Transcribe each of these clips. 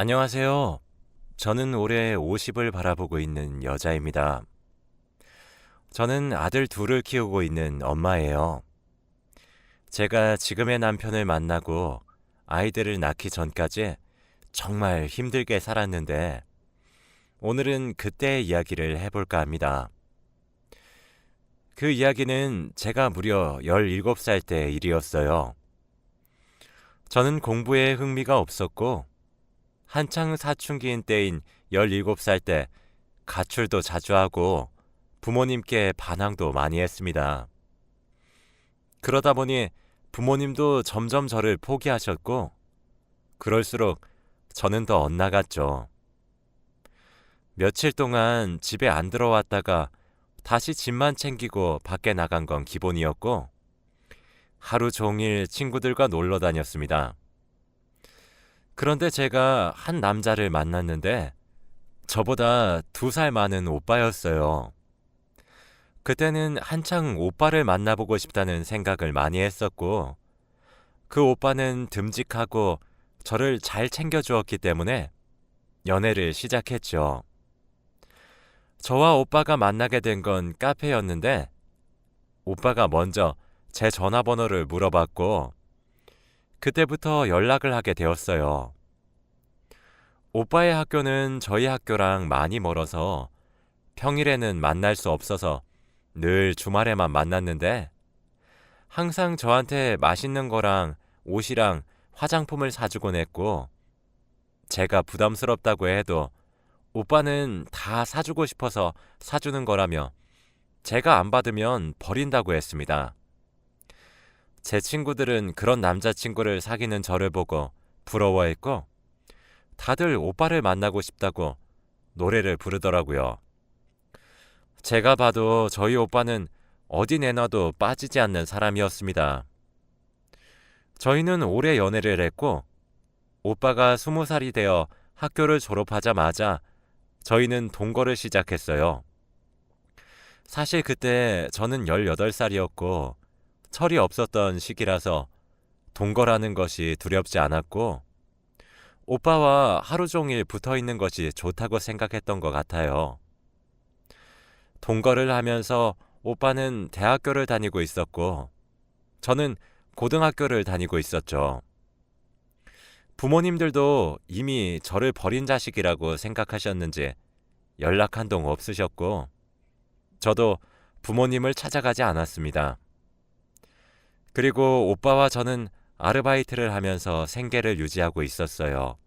안녕하세요. 저는 올해 50을 바라보고 있는 여자입니다. 저는 아들 둘을 키우고 있는 엄마예요. 제가 지금의 남편을 만나고 아이들을 낳기 전까지 정말 힘들게 살았는데 오늘은 그때의 이야기를 해볼까 합니다. 그 이야기는 제가 무려 17살 때 일이었어요. 저는 공부에 흥미가 없었고 한창 사춘기인 때인 17살 때 가출도 자주 하고 부모님께 반항도 많이 했습니다. 그러다 보니 부모님도 점점 저를 포기하셨고 그럴수록 저는 더 엇나갔죠. 며칠 동안 집에 안 들어왔다가 다시 집만 챙기고 밖에 나간 건 기본이었고 하루 종일 친구들과 놀러 다녔습니다. 그런데 제가 한 남자를 만났는데 저보다 2살 많은 오빠였어요. 그때는 한창 오빠를 만나보고 싶다는 생각을 많이 했었고, 그 오빠는 듬직하고 저를 잘 챙겨주었기 때문에 연애를 시작했죠. 저와 오빠가 만나게 된 건 카페였는데, 오빠가 먼저 제 전화번호를 물어봤고, 그때부터 연락을 하게 되었어요. 오빠의 학교는 저희 학교랑 많이 멀어서 평일에는 만날 수 없어서 늘 주말에만 만났는데, 항상 저한테 맛있는 거랑 옷이랑 화장품을 사주곤 했고, 제가 부담스럽다고 해도 오빠는 다 사주고 싶어서 사주는 거라며 제가 안 받으면 버린다고 했습니다. 제 친구들은 그런 남자친구를 사귀는 저를 보고 부러워했고, 다들 오빠를 만나고 싶다고 노래를 부르더라고요. 제가 봐도 저희 오빠는 어디 내놔도 빠지지 않는 사람이었습니다. 저희는 오래 연애를 했고 오빠가 20살이 되어 학교를 졸업하자마자 저희는 동거를 시작했어요. 사실 그때 저는 18살이었고 철이 없었던 시기라서 동거라는 것이 두렵지 않았고 오빠와 하루 종일 붙어 있는 것이 좋다고 생각했던 것 같아요. 동거를 하면서 오빠는 대학교를 다니고 있었고 저는 고등학교를 다니고 있었죠. 부모님들도 이미 저를 버린 자식이라고 생각하셨는지 연락 한 동 없으셨고 저도 부모님을 찾아가지 않았습니다. 그리고 오빠와 저는 아르바이트를 하면서 생계를 유지하고 있었어요.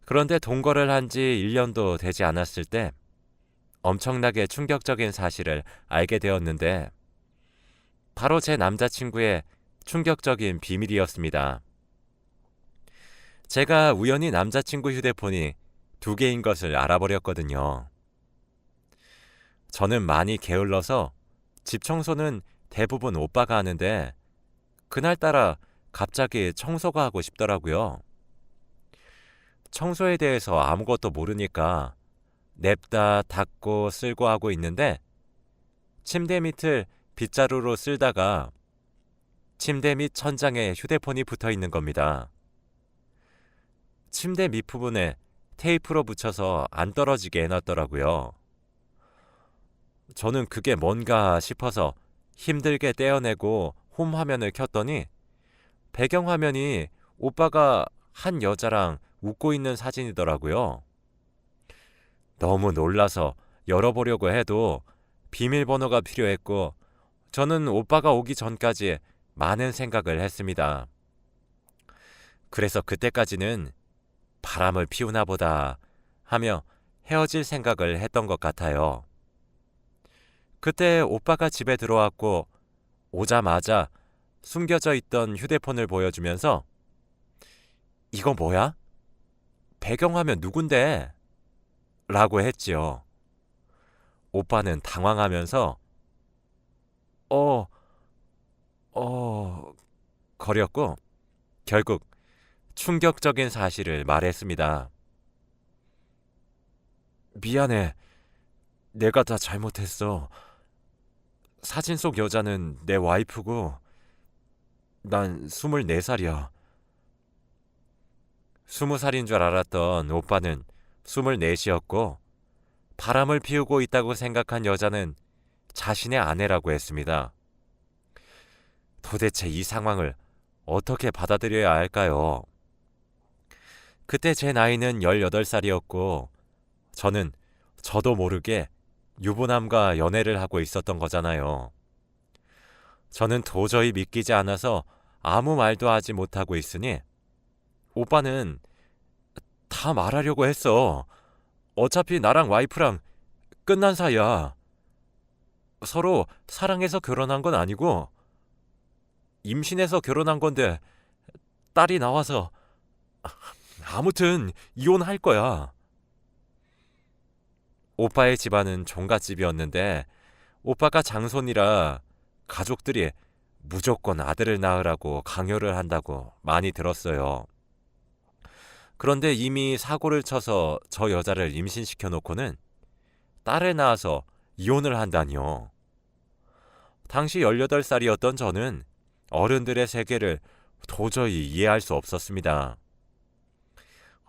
그런데 동거를 한 지 1년도 되지 않았을 때 엄청나게 충격적인 사실을 알게 되었는데 바로 제 남자친구의 충격적인 비밀이었습니다. 제가 우연히 남자친구 휴대폰이 2개인 것을 알아버렸거든요. 저는 많이 게을러서 집 청소는 대부분 오빠가 하는데 그날따라 갑자기 청소가 하고 싶더라고요. 청소에 대해서 아무것도 모르니까 냅다 닦고 쓸고 하고 있는데 침대 밑을 빗자루로 쓸다가 침대 밑 천장에 휴대폰이 붙어 있는 겁니다. 침대 밑부분에 테이프로 붙여서 안 떨어지게 해놨더라고요. 저는 그게 뭔가 싶어서 힘들게 떼어내고 홈 화면을 켰더니 배경 화면이 오빠가 한 여자랑 웃고 있는 사진이더라고요. 너무 놀라서 열어보려고 해도 비밀번호가 필요했고 저는 오빠가 오기 전까지 많은 생각을 했습니다. 그래서 그때까지는 바람을 피우나 보다 하며 헤어질 생각을 했던 것 같아요. 그때 오빠가 집에 들어왔고 오자마자 숨겨져 있던 휴대폰을 보여주면서 이거 뭐야? 배경화면 누군데? 라고 했지요. 오빠는 당황하면서 어, 어, 거렸고 결국 충격적인 사실을 말했습니다. 미안해. 내가 다 잘못했어. 사진 속 여자는 내 와이프고 난 24살이야. 20살인 줄 알았던 오빠는 24이었고 바람을 피우고 있다고 생각한 여자는 자신의 아내라고 했습니다. 도대체 이 상황을 어떻게 받아들여야 할까요? 그때 제 나이는 18살이었고 저는 저도 모르게 유부남과 연애를 하고 있었던 거잖아요. 저는 도저히 믿기지 않아서 아무 말도 하지 못하고 있으니 오빠는 다 말하려고 했어. 어차피 나랑 와이프랑 끝난 사이야. 서로 사랑해서 결혼한 건 아니고 임신해서 결혼한 건데 딸이 나와서 아무튼 이혼할 거야. 오빠의 집안은 종갓집이었는데 오빠가 장손이라 가족들이 무조건 아들을 낳으라고 강요를 한다고 많이 들었어요. 그런데 이미 사고를 쳐서 저 여자를 임신시켜 놓고는 딸을 낳아서 이혼을 한다니요. 당시 18살이었던 저는 어른들의 세계를 도저히 이해할 수 없었습니다.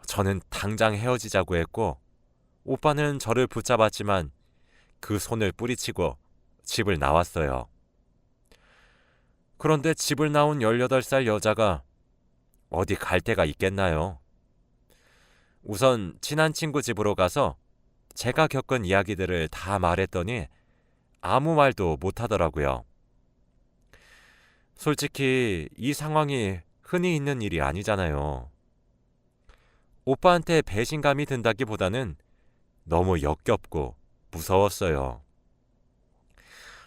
저는 당장 헤어지자고 했고 오빠는 저를 붙잡았지만 그 손을 뿌리치고 집을 나왔어요. 그런데 집을 나온 18살 여자가 어디 갈 데가 있겠나요? 우선 친한 친구 집으로 가서 제가 겪은 이야기들을 다 말했더니 아무 말도 못하더라고요. 솔직히 이 상황이 흔히 있는 일이 아니잖아요. 오빠한테 배신감이 든다기보다는 너무 역겹고 무서웠어요.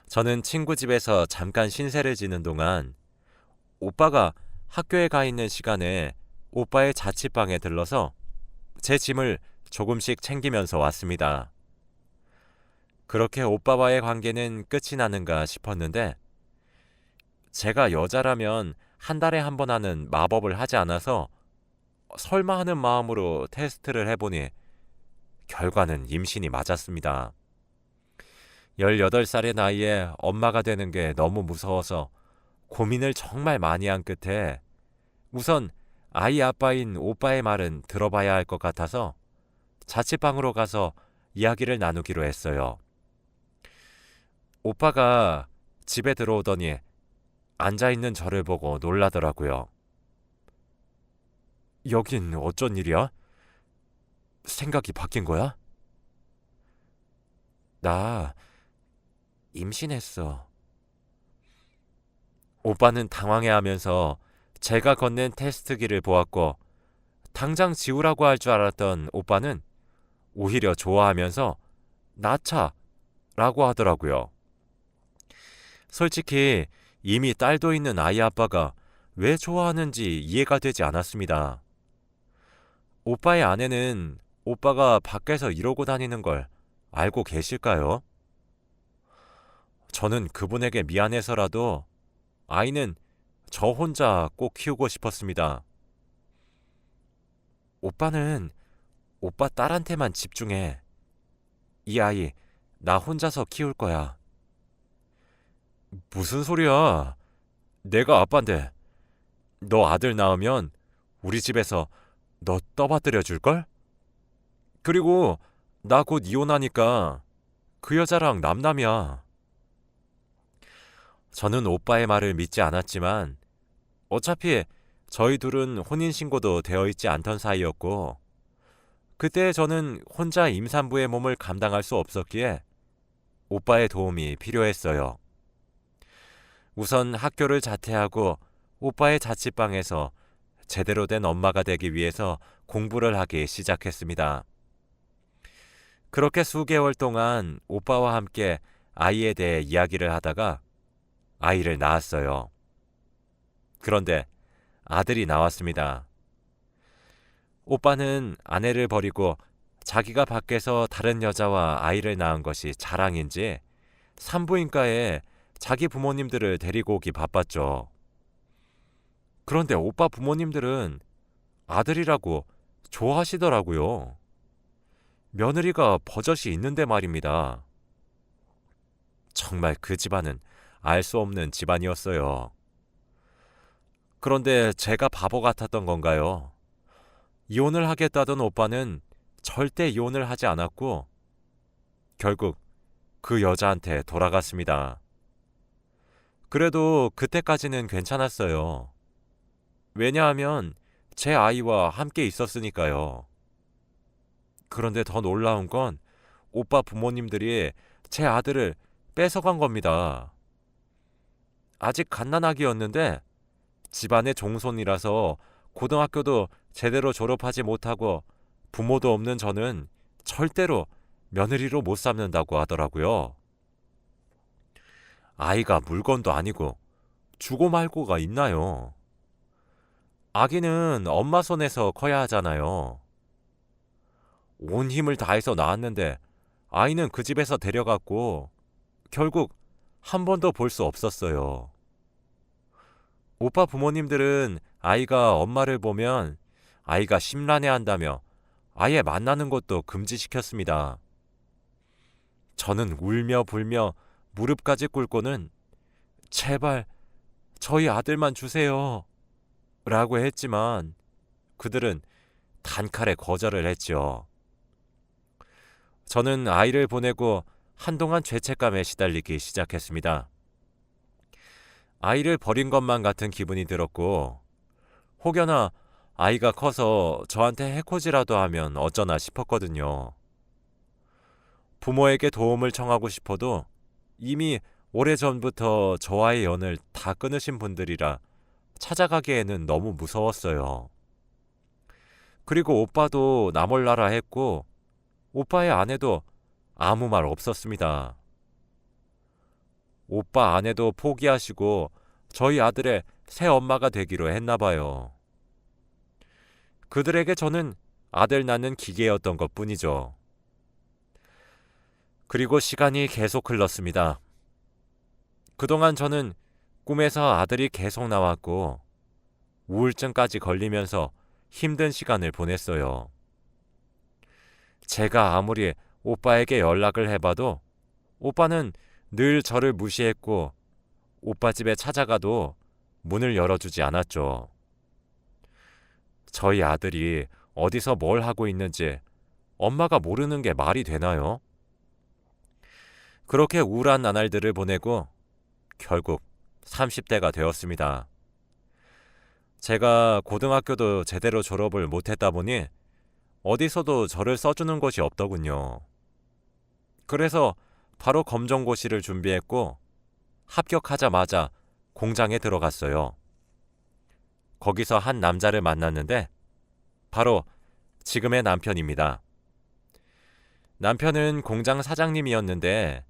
저는 친구 집에서 잠깐 신세를 지는 동안 오빠가 학교에 가 있는 시간에 오빠의 자취방에 들러서 제 짐을 조금씩 챙기면서 왔습니다. 그렇게 오빠와의 관계는 끝이 나는가 싶었는데 제가 여자라면 한 달에 한 번 하는 마법을 하지 않아서 설마 하는 마음으로 테스트를 해보니 결과는 임신이 맞았습니다. 18살의 나이에 엄마가 되는 게 너무 무서워서 고민을 정말 많이 한 끝에 우선 아이 아빠인 오빠의 말은 들어봐야 할 것 같아서 자취방으로 가서 이야기를 나누기로 했어요. 오빠가 집에 들어오더니 앉아있는 저를 보고 놀라더라고요. 여긴 어쩐 일이야? 생각이 바뀐 거야? 나 임신했어. 오빠는 당황해하면서 제가 건넨 테스트기를 보았고 당장 지우라고 할 줄 알았던 오빠는 오히려 좋아하면서 낳자라고 하더라고요. 솔직히 이미 딸도 있는 아이 아빠가 왜 좋아하는지 이해가 되지 않았습니다. 오빠의 아내는 오빠가 밖에서 이러고 다니는 걸 알고 계실까요? 저는 그분에게 미안해서라도 아이는 저 혼자 꼭 키우고 싶었습니다. 오빠는 오빠 딸한테만 집중해. 이 아이 나 혼자서 키울 거야. 무슨 소리야? 내가 아빠인데. 너 아들 낳으면 우리 집에서 너 떠받들여 줄걸? 그리고 나 곧 이혼하니까 그 여자랑 남남이야. 저는 오빠의 말을 믿지 않았지만 어차피 저희 둘은 혼인신고도 되어 있지 않던 사이였고 그때 저는 혼자 임산부의 몸을 감당할 수 없었기에 오빠의 도움이 필요했어요. 우선 학교를 자퇴하고 오빠의 자취방에서 제대로 된 엄마가 되기 위해서 공부를 하기 시작했습니다. 그렇게 수개월 동안 오빠와 함께 아이에 대해 이야기를 하다가 아이를 낳았어요. 그런데 아들이 나왔습니다. 오빠는 아내를 버리고 자기가 밖에서 다른 여자와 아이를 낳은 것이 자랑인지 산부인과에 자기 부모님들을 데리고 오기 바빴죠. 그런데 오빠 부모님들은 아들이라고 좋아하시더라고요. 며느리가 버젓이 있는데 말입니다. 정말 그 집안은 알 수 없는 집안이었어요. 그런데 제가 바보 같았던 건가요? 이혼을 하겠다던 오빠는 절대 이혼을 하지 않았고 결국 그 여자한테 돌아갔습니다. 그래도 그때까지는 괜찮았어요. 왜냐하면 제 아이와 함께 있었으니까요. 그런데 더 놀라운 건 오빠 부모님들이 제 아들을 뺏어간 겁니다. 아직 갓난아기였는데 집안의 종손이라서 고등학교도 제대로 졸업하지 못하고 부모도 없는 저는 절대로 며느리로 못 삼는다고 하더라고요. 아이가 물건도 아니고 주고 말고가 있나요? 아기는 엄마 손에서 커야 하잖아요. 온 힘을 다해서 낳았는데 아이는 그 집에서 데려갔고 결국 한 번도 볼 수 없었어요. 오빠 부모님들은 아이가 엄마를 보면 아이가 심란해한다며 아예 만나는 것도 금지시켰습니다. 저는 울며 불며 무릎까지 꿇고는 제발 저희 아들만 주세요 라고 했지만 그들은 단칼에 거절을 했죠. 저는 아이를 보내고 한동안 죄책감에 시달리기 시작했습니다. 아이를 버린 것만 같은 기분이 들었고 혹여나 아이가 커서 저한테 해코지라도 하면 어쩌나 싶었거든요. 부모에게 도움을 청하고 싶어도 이미 오래전부터 저와의 연을 다 끊으신 분들이라 찾아가기에는 너무 무서웠어요. 그리고 오빠도 나 몰라라 했고 오빠의 아내도 아무 말 없었습니다. 오빠 아내도 포기하시고 저희 아들의 새 엄마가 되기로 했나 봐요. 그들에게 저는 아들 낳는 기계였던 것 뿐이죠. 그리고 시간이 계속 흘렀습니다. 그동안 저는 꿈에서 아들이 계속 나왔고 우울증까지 걸리면서 힘든 시간을 보냈어요. 제가 아무리 오빠에게 연락을 해봐도 오빠는 늘 저를 무시했고 오빠 집에 찾아가도 문을 열어주지 않았죠. 저희 아들이 어디서 뭘 하고 있는지 엄마가 모르는 게 말이 되나요? 그렇게 우울한 나날들을 보내고 결국 30대가 되었습니다. 제가 고등학교도 제대로 졸업을 못했다 보니 어디서도 저를 써주는 곳이 없더군요. 그래서 바로 검정고시를 준비했고 합격하자마자 공장에 들어갔어요. 거기서 한 남자를 만났는데 바로 지금의 남편입니다. 남편은 공장 사장님이었는데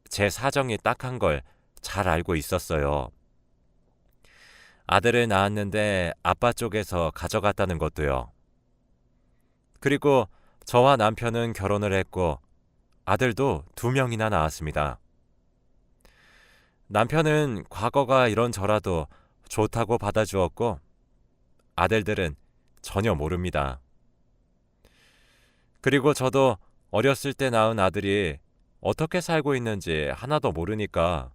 제 사정이 딱한 걸 잘 알고 있었어요. 아들을 낳았는데 아빠 쪽에서 가져갔다는 것도요. 그리고 저와 남편은 결혼을 했고 아들도 2명이나 낳았습니다. 남편은 과거가 이런저라도 좋다고 받아주었고 아들들은 전혀 모릅니다. 그리고 저도 어렸을 때 낳은 아들이 어떻게 살고 있는지 하나도 모르니까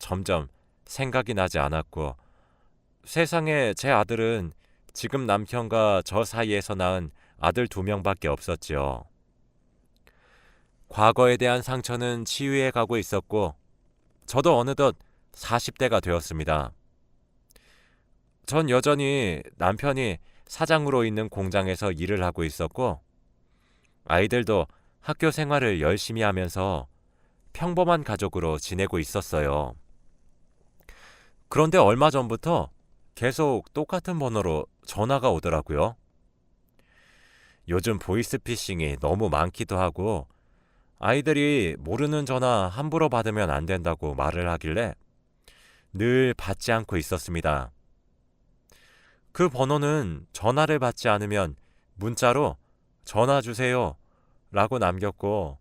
점점 생각이 나지 않았고 세상에 제 아들은 지금 남편과 저 사이에서 낳은 아들 2명밖에 없었지요. 과거에 대한 상처는 치유해 가고 있었고 저도 어느덧 40대가 되었습니다. 전 여전히 남편이 사장으로 있는 공장에서 일을 하고 있었고 아이들도 학교 생활을 열심히 하면서 평범한 가족으로 지내고 있었어요. 그런데 얼마 전부터 계속 똑같은 번호로 전화가 오더라고요. 요즘 보이스피싱이 너무 많기도 하고 아이들이 모르는 전화 함부로 받으면 안 된다고 말을 하길래 늘 받지 않고 있었습니다. 그 번호는 전화를 받지 않으면 문자로 전화 주세요 라고 남겼고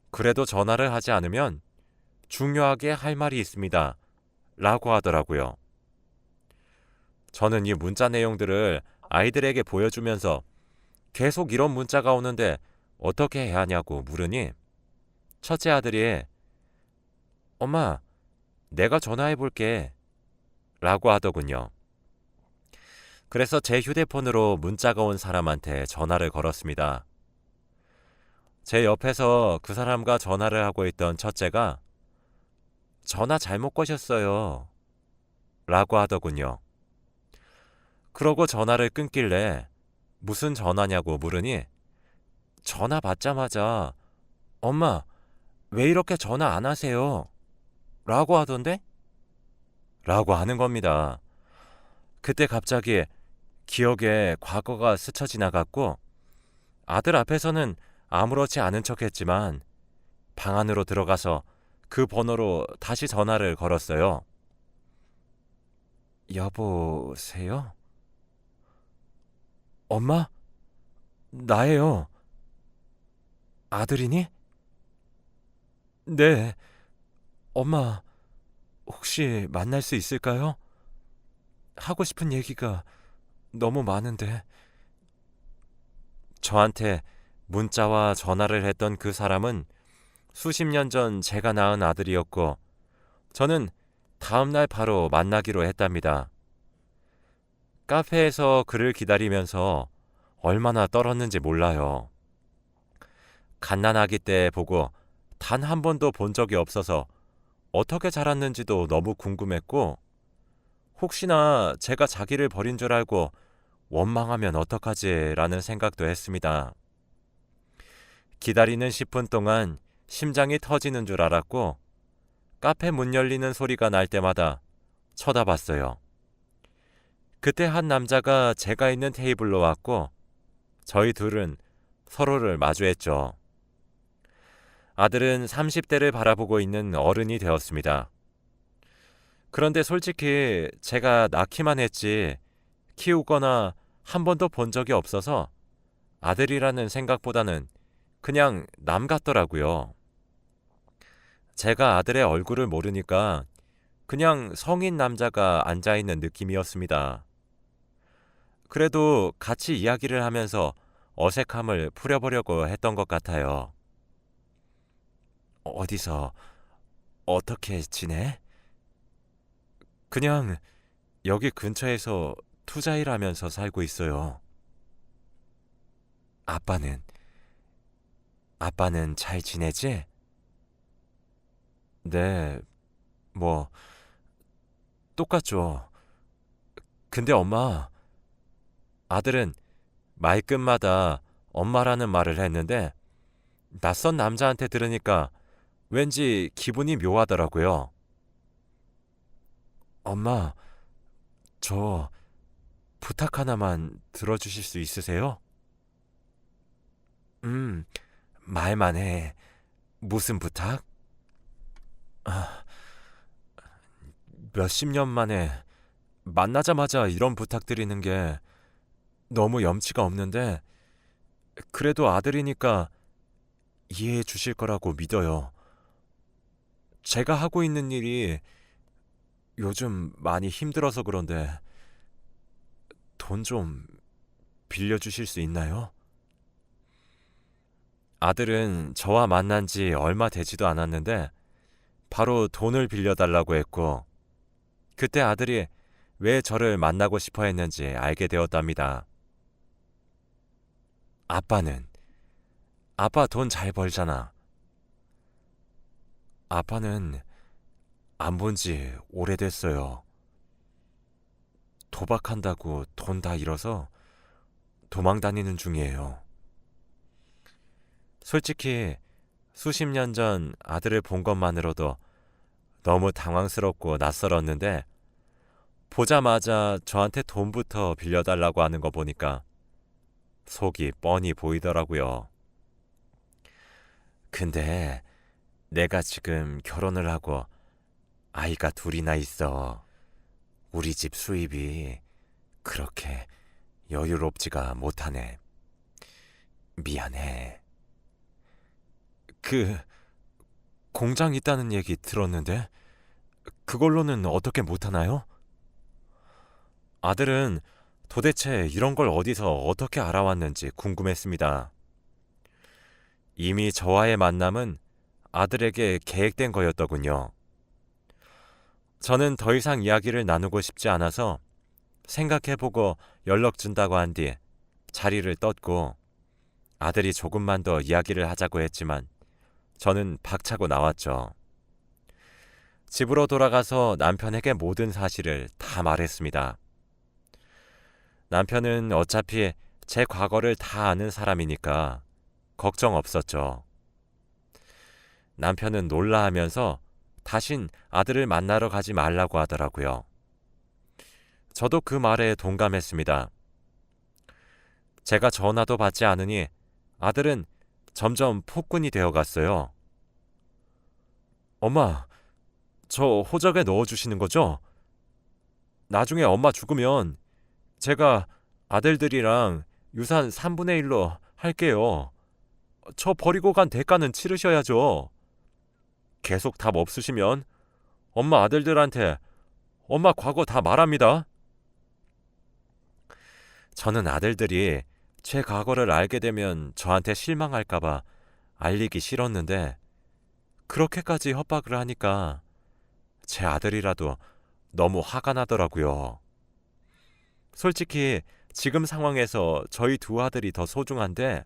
그래도 전화를 하지 않으면 중요하게 할 말이 있습니다 라고 하더라고요. 저는 이 문자 내용들을 아이들에게 보여주면서 계속 이런 문자가 오는데 어떻게 해야 하냐고 물으니 첫째 아들이 엄마, 내가 전화해 볼게 라고 하더군요. 그래서 제 휴대폰으로 문자가 온 사람한테 전화를 걸었습니다. 제 옆에서 그 사람과 전화를 하고 있던 첫째가 전화 잘못 거셨어요 라고 하더군요. 그러고 전화를 끊길래 무슨 전화냐고 물으니 전화 받자마자 엄마 왜 이렇게 전화 안 하세요? 라고 하던데? 라고 하는 겁니다. 그때 갑자기 기억에 과거가 스쳐 지나갔고 아들 앞에서는 아무렇지 않은 척했지만 방 안으로 들어가서 그 번호로 다시 전화를 걸었어요. 여보세요? 엄마? 나예요. 아들이니? 네. 엄마, 혹시 만날 수 있을까요? 하고 싶은 얘기가 너무 많은데. 저한테 문자와 전화를 했던 그 사람은 수십 년 전 제가 낳은 아들이었고 저는 다음 날 바로 만나기로 했답니다. 카페에서 그를 기다리면서 얼마나 떨었는지 몰라요. 갓난아기 때 보고 단 한 번도 본 적이 없어서 어떻게 자랐는지도 너무 궁금했고 혹시나 제가 자기를 버린 줄 알고 원망하면 어떡하지라는 생각도 했습니다. 기다리는 10분 동안 심장이 터지는 줄 알았고 카페 문 열리는 소리가 날 때마다 쳐다봤어요. 그때 한 남자가 제가 있는 테이블로 왔고 저희 둘은 서로를 마주했죠. 아들은 30대를 바라보고 있는 어른이 되었습니다. 그런데 솔직히 제가 낳기만 했지 키우거나 한 번도 본 적이 없어서 아들이라는 생각보다는 그냥 남 같더라고요. 제가 아들의 얼굴을 모르니까 그냥 성인 남자가 앉아있는 느낌이었습니다. 그래도 같이 이야기를 하면서 어색함을 풀어보려고 했던 것 같아요. 어디서 어떻게 지내? 그냥 여기 근처에서 투자 일하면서 살고 있어요. 아빠는 잘 지내지? 네, 뭐 똑같죠. 근데 엄마, 아들은 말끝마다 엄마라는 말을 했는데 낯선 남자한테 들으니까 왠지 기분이 묘하더라고요. 엄마, 저 부탁 하나만 들어주실 수 있으세요? 음, 말만 해. 무슨 부탁? 아, 몇십 년 만에 만나자마자 이런 부탁드리는 게 너무 염치가 없는데 그래도 아들이니까 이해해 주실 거라고 믿어요. 제가 하고 있는 일이 요즘 많이 힘들어서 그런데 돈 좀 빌려주실 수 있나요? 아들은 저와 만난 지 얼마 되지도 않았는데 바로 돈을 빌려달라고 했고 그때 아들이 왜 저를 만나고 싶어 했는지 알게 되었답니다. 아빠는 아빠 돈 잘 벌잖아. 아빠는 안 본지 오래됐어요. 도박한다고 돈 다 잃어서 도망 다니는 중이에요. 솔직히 수십 년 전 아들을 본 것만으로도 너무 당황스럽고 낯설었는데 보자마자 저한테 돈부터 빌려달라고 하는 거 보니까 속이 뻔히 보이더라고요. 근데 내가 지금 결혼을 하고 아이가 둘이나 있어. 우리 집 수입이 그렇게 여유롭지가 못하네. 미안해. 그 공장 있다는 얘기 들었는데 그걸로는 어떻게 못하나요? 아들은 도대체 이런 걸 어디서 어떻게 알아왔는지 궁금했습니다. 이미 저와의 만남은 아들에게 계획된 거였더군요. 저는 더 이상 이야기를 나누고 싶지 않아서 생각해보고 연락 준다고 한 뒤 자리를 떴고 아들이 조금만 더 이야기를 하자고 했지만 저는 박차고 나왔죠. 집으로 돌아가서 남편에게 모든 사실을 다 말했습니다. 남편은 어차피 제 과거를 다 아는 사람이니까 걱정 없었죠. 남편은 놀라하면서 다신 아들을 만나러 가지 말라고 하더라고요. 저도 그 말에 동감했습니다. 제가 전화도 받지 않으니 아들은 점점 폭군이 되어갔어요. 엄마, 저 호적에 넣어주시는 거죠? 나중에 엄마 죽으면 제가 아들들이랑 유산 3분의 1로 할게요. 저 버리고 간 대가는 치르셔야죠. 계속 답 없으시면 엄마 아들들한테 엄마 과거 다 말합니다. 저는 아들들이 제 과거를 알게 되면 저한테 실망할까봐 알리기 싫었는데 그렇게까지 협박을 하니까 제 아들이라도 너무 화가 나더라고요. 솔직히 지금 상황에서 저희 두 아들이 더 소중한데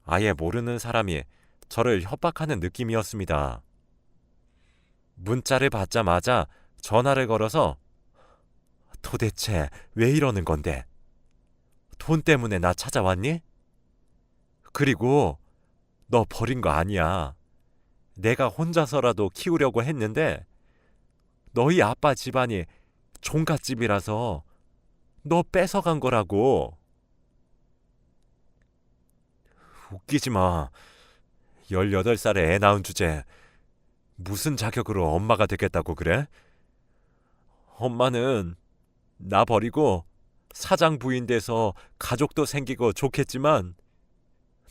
아예 모르는 사람이 저를 협박하는 느낌이었습니다. 문자를 받자마자 전화를 걸어서 도대체 왜 이러는 건데? 돈 때문에 나 찾아왔니? 그리고 너 버린 거 아니야. 내가 혼자서라도 키우려고 했는데 너희 아빠 집안이 종갓집이라서 너 뺏어간 거라고. 웃기지 마. 18살에 애 낳은 주제 무슨 자격으로 엄마가 되겠다고 그래? 엄마는 나 버리고 사장 부인 돼서 가족도 생기고 좋겠지만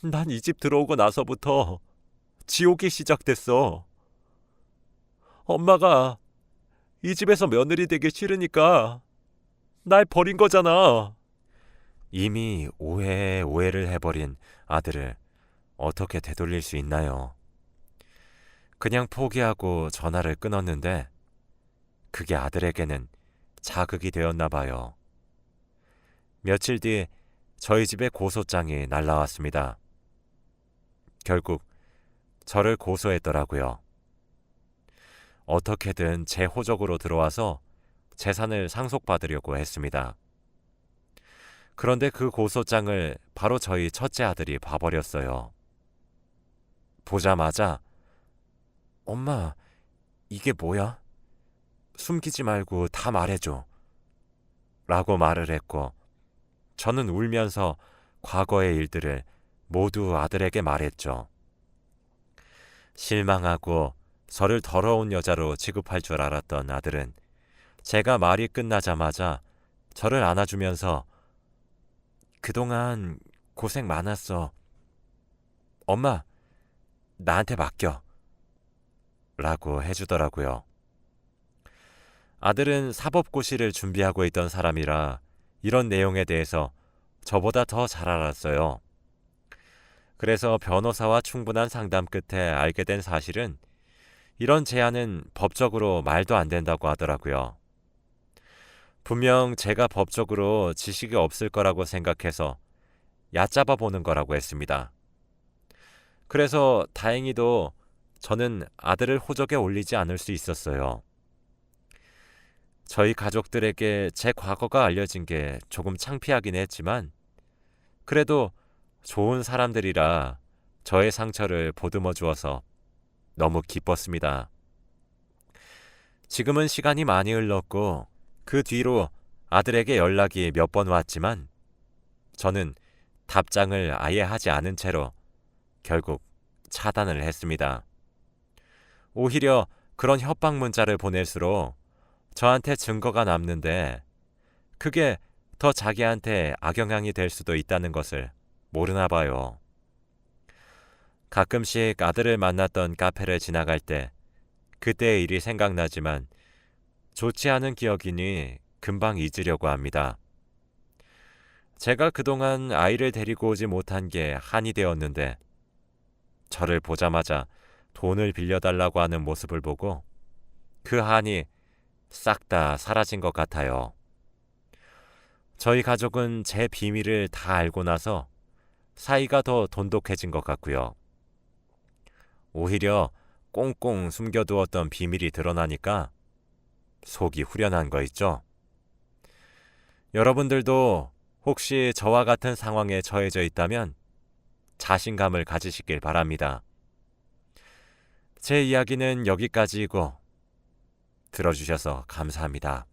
난 이 집 들어오고 나서부터 지옥이 시작됐어. 엄마가 이 집에서 며느리 되기 싫으니까 날 버린 거잖아. 이미 오해에 오해를 해버린 아들을 어떻게 되돌릴 수 있나요? 그냥 포기하고 전화를 끊었는데 그게 아들에게는 자극이 되었나 봐요. 며칠 뒤 저희 집에 고소장이 날라왔습니다. 결국 저를 고소했더라고요. 어떻게든 제 호적으로 들어와서 재산을 상속받으려고 했습니다. 그런데 그 고소장을 바로 저희 첫째 아들이 봐버렸어요. 보자마자 엄마, 이게 뭐야? 숨기지 말고 다 말해줘. 라고 말을 했고 저는 울면서 과거의 일들을 모두 아들에게 말했죠. 실망하고 저를 더러운 여자로 취급할 줄 알았던 아들은 제가 말이 끝나자마자 저를 안아주면서 그동안 고생 많았어. 엄마, 나한테 맡겨. 라고 해주더라고요. 아들은 사법고시를 준비하고 있던 사람이라 이런 내용에 대해서 저보다 더 잘 알았어요. 그래서 변호사와 충분한 상담 끝에 알게 된 사실은 이런 제안은 법적으로 말도 안 된다고 하더라고요. 분명 제가 법적으로 지식이 없을 거라고 생각해서 얕잡아 보는 거라고 했습니다. 그래서 다행히도 저는 아들을 호적에 올리지 않을 수 있었어요. 저희 가족들에게 제 과거가 알려진 게 조금 창피하긴 했지만 그래도 좋은 사람들이라 저의 상처를 보듬어 주어서 너무 기뻤습니다. 지금은 시간이 많이 흘렀고 그 뒤로 아들에게 연락이 몇 번 왔지만 저는 답장을 아예 하지 않은 채로 결국 차단을 했습니다. 오히려 그런 협박 문자를 보낼수록 저한테 증거가 남는데 그게 더 자기한테 악영향이 될 수도 있다는 것을 모르나 봐요. 가끔씩 아들을 만났던 카페를 지나갈 때 그때의 일이 생각나지만 좋지 않은 기억이니 금방 잊으려고 합니다. 제가 그동안 아이를 데리고 오지 못한 게 한이 되었는데 저를 보자마자 돈을 빌려달라고 하는 모습을 보고 그 한이 싹 다 사라진 것 같아요. 저희 가족은 제 비밀을 다 알고 나서 사이가 더 돈독해진 것 같고요. 오히려 꽁꽁 숨겨두었던 비밀이 드러나니까 속이 후련한 거 있죠? 여러분들도 혹시 저와 같은 상황에 처해져 있다면 자신감을 가지시길 바랍니다. 제 이야기는 여기까지이고 들어주셔서 감사합니다.